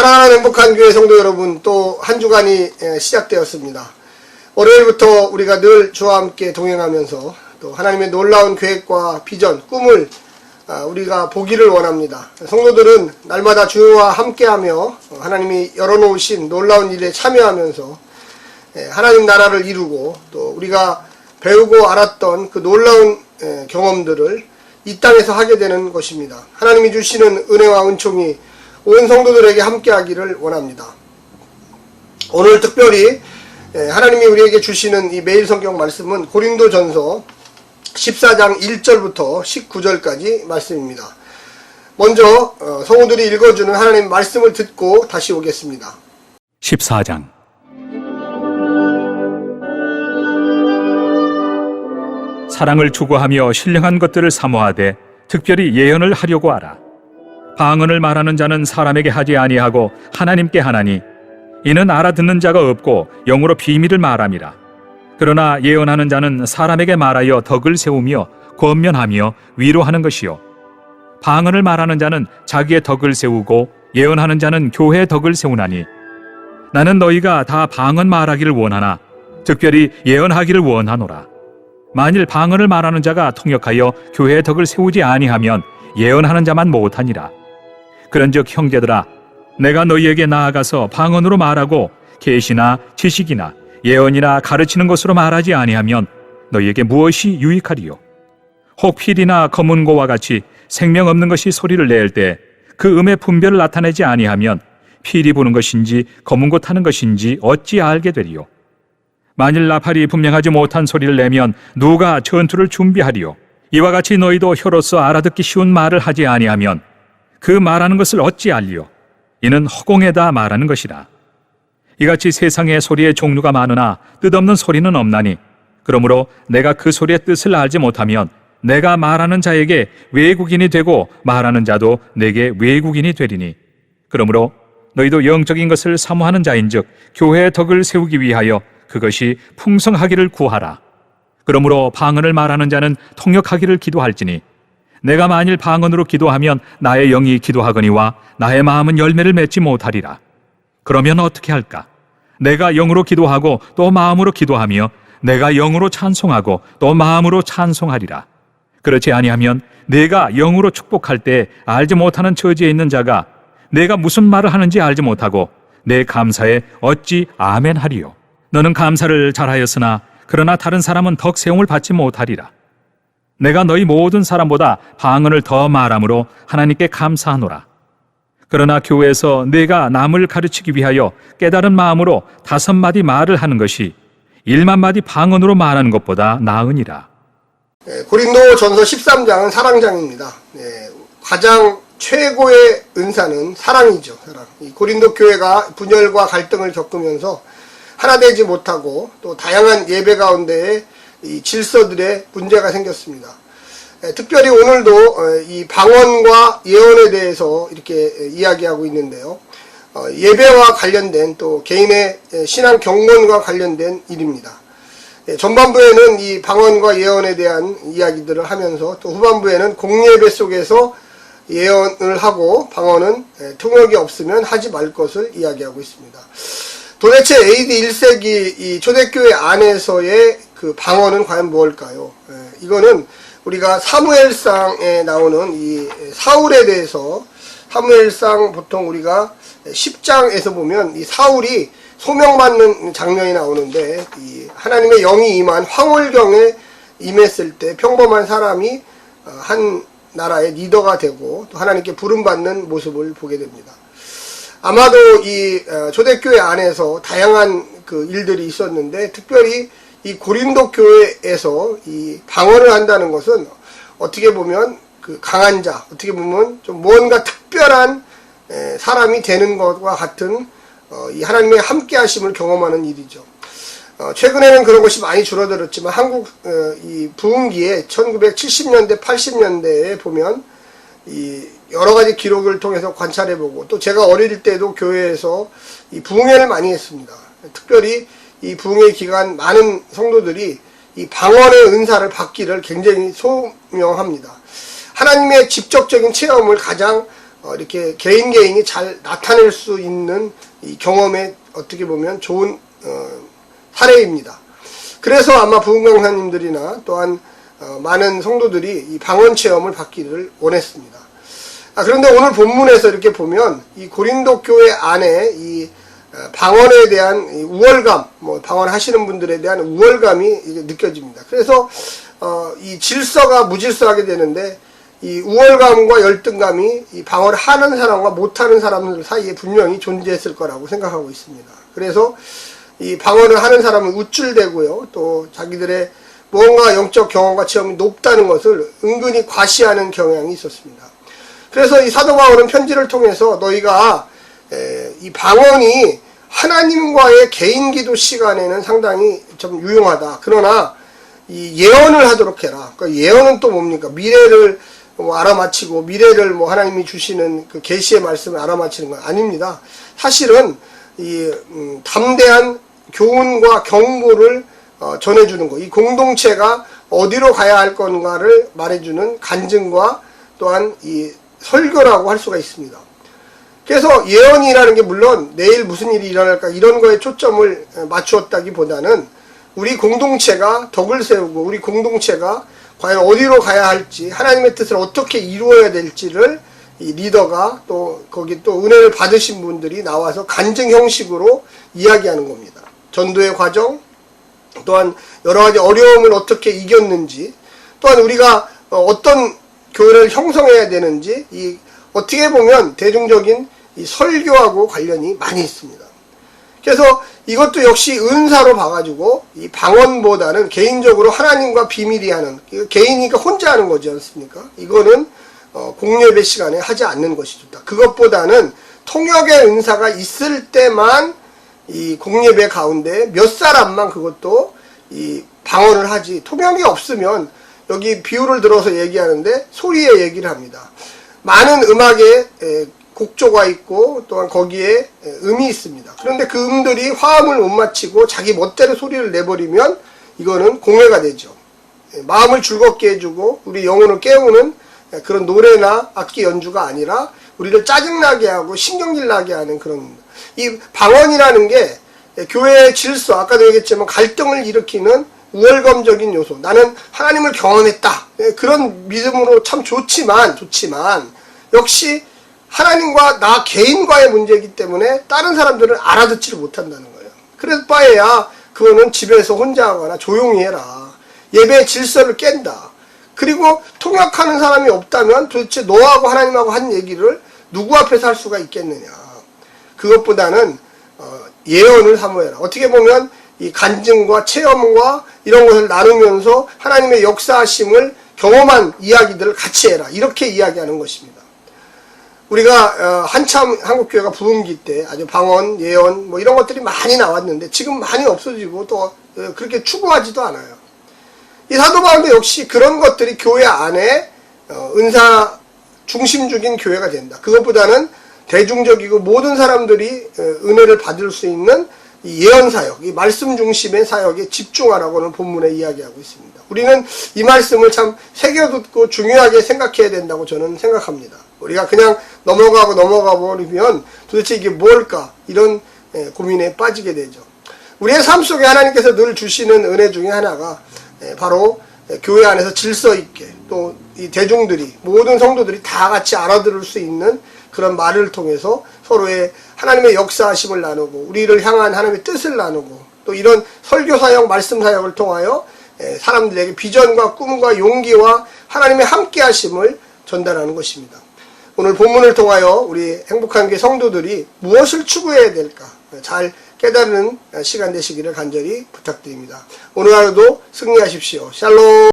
사랑하는 행복한 교회 성도 여러분, 또 한 주간이 시작되었습니다. 월요일부터 우리가 늘 주와 함께 동행하면서 또 하나님의 놀라운 계획과 비전, 꿈을 우리가 보기를 원합니다. 성도들은 날마다 주와 함께하며 하나님이 열어놓으신 놀라운 일에 참여하면서 하나님 나라를 이루고 또 우리가 배우고 알았던 그 놀라운 경험들을 이 땅에서 하게 되는 것입니다. 하나님이 주시는 은혜와 은총이 온 성도들에게 함께하기를 원합니다. 오늘 특별히 하나님이 우리에게 주시는 이 매일 성경 말씀은 고린도전서 14장 1절부터 19절까지 말씀입니다. 먼저 성도들이 읽어주는 하나님 말씀을 듣고 다시 오겠습니다. 14장. 사랑을 추구하며 신령한 것들을 사모하되 특별히 예언을 하려고 하라. 방언을 말하는 자는 사람에게 하지 아니하고 하나님께 하나니 이는 알아듣는 자가 없고 영으로 비밀을 말함이라. 그러나 예언하는 자는 사람에게 말하여 덕을 세우며 권면하며 위로하는 것이요 방언을 말하는 자는 자기의 덕을 세우고 예언하는 자는 교회의 덕을 세우나니 나는 너희가 다 방언 말하기를 원하나 특별히 예언하기를 원하노라. 만일 방언을 말하는 자가 통역하여 교회의 덕을 세우지 아니하면 예언하는 자만 못하니라. 그런즉 형제들아, 내가 너희에게 나아가서 방언으로 말하고 계시나 지식이나 예언이나 가르치는 것으로 말하지 아니하면 너희에게 무엇이 유익하리요? 혹 필이나 검은고와 같이 생명 없는 것이 소리를 낼 때 그 음의 분별을 나타내지 아니하면 필이 부는 것인지 검은고 타는 것인지 어찌 알게 되리요? 만일 나팔이 분명하지 못한 소리를 내면 누가 전투를 준비하리요? 이와 같이 너희도 혀로서 알아듣기 쉬운 말을 하지 아니하면 그 말하는 것을 어찌 알리요? 이는 허공에다 말하는 것이라. 이같이 세상에 소리의 종류가 많으나 뜻없는 소리는 없나니 그러므로 내가 그 소리의 뜻을 알지 못하면 내가 말하는 자에게 외국인이 되고 말하는 자도 내게 외국인이 되리니 그러므로 너희도 영적인 것을 사모하는 자인즉 교회의 덕을 세우기 위하여 그것이 풍성하기를 구하라. 그러므로 방언을 말하는 자는 통역하기를 기도할지니 내가 만일 방언으로 기도하면 나의 영이 기도하거니와 나의 마음은 열매를 맺지 못하리라. 그러면 어떻게 할까? 내가 영으로 기도하고 또 마음으로 기도하며 내가 영으로 찬송하고 또 마음으로 찬송하리라. 그렇지 아니하면 내가 영으로 축복할 때 알지 못하는 처지에 있는 자가 내가 무슨 말을 하는지 알지 못하고 내 감사에 어찌 아멘 하리요? 너는 감사를 잘하였으나 그러나 다른 사람은 덕 세움을 받지 못하리라. 내가 너희 모든 사람보다 방언을 더 말함으로 하나님께 감사하노라. 그러나 교회에서 내가 남을 가르치기 위하여 깨달은 마음으로 5마디 말을 하는 것이 1만 마디 방언으로 말하는 것보다 나으니라. 고린도전서 13장은 사랑장입니다. 가장 최고의 은사는 사랑이죠. 사랑. 이 고린도 교회가 분열과 갈등을 겪으면서 하나 되지 못하고 또 다양한 예배 가운데에 이 질서들의 문제가 생겼습니다. 특별히 오늘도 이 방언과 예언에 대해서 이렇게 이야기하고 있는데요. 예배와 관련된 또 개인의 신앙 경건과 관련된 일입니다. 전반부에는 이 방언과 예언에 대한 이야기들을 하면서 또 후반부에는 공예배 속에서 예언을 하고 방언은 통역이 없으면 하지 말 것을 이야기하고 있습니다. 도대체 AD 1세기 이 초대교회 안에서의 그 방언은 과연 무엇일까요? 이거는 우리가 사무엘상에 나오는 이 사울에 대해서 사무엘상 보통 우리가 10장에서 보면 이 사울이 소명받는 장면이 나오는데 이 하나님의 영이 임한 황홀경에 임했을 때 평범한 사람이 한 나라의 리더가 되고 또 하나님께 부름받는 모습을 보게 됩니다. 아마도 이 초대교회 안에서 다양한 그 일들이 있었는데 특별히 이 고린도 교회에서 이 방언을 한다는 것은 어떻게 보면 그 강한 자, 어떻게 보면 좀 무언가 특별한 사람이 되는 것과 같은 이 하나님의 함께 하심을 경험하는 일이죠. 최근에는 그런 것이 많이 줄어들었지만 한국 이 부흥기에 1970년대, 80년대에 보면 이 여러 가지 기록을 통해서 관찰해보고 또 제가 어릴 때도 교회에서 이 부흥회를 많이 했습니다. 특별히 이 부흥회 기간 많은 성도들이 이 방언의 은사를 받기를 굉장히 소명합니다. 하나님의 직접적인 체험을 가장 이렇게 개인이 잘 나타낼 수 있는 이 경험에 어떻게 보면 좋은 사례입니다. 그래서 아마 부흥 강사님들이나 또한 많은 성도들이 이 방언 체험을 받기를 원했습니다. 그런데 오늘 본문에서 이렇게 보면 이 고린도 교회 안에 이 방언에 대한 우월감, 방언하시는 분들에 대한 우월감이 느껴집니다. 그래서 이 질서가 무질서하게 되는데 이 우월감과 열등감이 이 방언을 하는 사람과 못하는 사람들 사이에 분명히 존재했을 거라고 생각하고 있습니다. 그래서 이 방언을 하는 사람은 우쭐대고요, 또 자기들의 무언가 영적 경험과 체험이 높다는 것을 은근히 과시하는 경향이 있었습니다. 그래서 이 사도 바울은 편지를 통해서 너희가 이 방언이 하나님과의 개인 기도 시간에는 상당히 좀 유용하다. 그러나 이 예언을 하도록 해라. 그러니까 예언은 또 뭡니까? 미래를 알아맞히고 미래를 하나님이 주시는 그 계시의 말씀을 알아맞히는 건 아닙니다. 사실은 이 담대한 교훈과 경고를 전해주는 것, 이 공동체가 어디로 가야 할 건가를 말해주는 간증과 또한 이 설교라고 할 수가 있습니다. 그래서 예언이라는 게 물론 내일 무슨 일이 일어날까 이런 거에 초점을 맞추었다기보다는 우리 공동체가 덕을 세우고 우리 공동체가 과연 어디로 가야 할지, 하나님의 뜻을 어떻게 이루어야 될지를 이 리더가 또 거기 또 은혜를 받으신 분들이 나와서 간증 형식으로 이야기하는 겁니다. 전도의 과정, 또한 여러 가지 어려움을 어떻게 이겼는지, 또한 우리가 어떤 교회를 형성해야 되는지, 이 어떻게 보면 대중적인 이 설교하고 관련이 많이 있습니다. 그래서 이것도 역시 은사로 봐가지고 이 방언보다는 개인적으로 하나님과 비밀이 하는, 개인이니까 혼자 하는 거지 않습니까? 이거는 공예배 시간에 하지 않는 것이 좋다. 그것보다는 통역의 은사가 있을 때만 이 공예배 가운데 몇 사람만 그것도 이 방언을 하지, 통역이 없으면 여기 비유를 들어서 얘기하는데 소리의 얘기를 합니다. 많은 음악에 곡조가 있고 또한 거기에 음이 있습니다. 그런데 그 음들이 화음을 못 맞추고 자기 멋대로 소리를 내버리면 이거는 공예가 되죠. 마음을 즐겁게 해주고 우리 영혼을 깨우는 그런 노래나 악기 연주가 아니라 우리를 짜증나게 하고 신경질 나게 하는 그런, 이 방언이라는 게 교회의 질서, 아까도 얘기했지만 갈등을 일으키는 우월감적인 요소, 나는 하나님을 경험했다, 그런 믿음으로 참 좋지만 역시 하나님과 나 개인과의 문제이기 때문에 다른 사람들은 알아듣지를 못한다는 거예요. 그래서 바에야 그거는 집에서 혼자 하거나 조용히 해라. 예배의 질서를 깬다. 그리고 통역하는 사람이 없다면 도대체 너하고 하나님하고 한 얘기를 누구 앞에서 할 수가 있겠느냐. 그것보다는 예언을 사모해라. 어떻게 보면 이 간증과 체험과 이런 것을 나누면서 하나님의 역사하심을 경험한 이야기들을 같이 해라. 이렇게 이야기하는 것입니다. 우리가 한참 한국교회가 부흥기 때 아주 방언, 예언 이런 것들이 많이 나왔는데 지금 많이 없어지고 또 그렇게 추구하지도 않아요. 이 사도 바울도 역시 그런 것들이 교회 안에 은사 중심적인 교회가 된다. 그것보다는 대중적이고 모든 사람들이 은혜를 받을 수 있는 이 예언 사역, 이 말씀 중심의 사역에 집중하라고는 본문에 이야기하고 있습니다. 우리는 이 말씀을 참 새겨듣고 중요하게 생각해야 된다고 저는 생각합니다. 우리가 그냥 넘어가 버리면 도대체 이게 뭘까? 이런 고민에 빠지게 되죠. 우리의 삶 속에 하나님께서 늘 주시는 은혜 중에 하나가 바로 교회 안에서 질서 있게 또 이 대중들이, 모든 성도들이 다 같이 알아들을 수 있는 그런 말을 통해서 서로의 하나님의 역사하심을 나누고 우리를 향한 하나님의 뜻을 나누고 또 이런 설교사역, 말씀사역을 통하여 사람들에게 비전과 꿈과 용기와 하나님의 함께하심을 전달하는 것입니다. 오늘 본문을 통하여 우리 행복한 교회 성도들이 무엇을 추구해야 될까 잘 깨달은 시간 되시기를 간절히 부탁드립니다. 오늘 하루도 승리하십시오. 샬롬.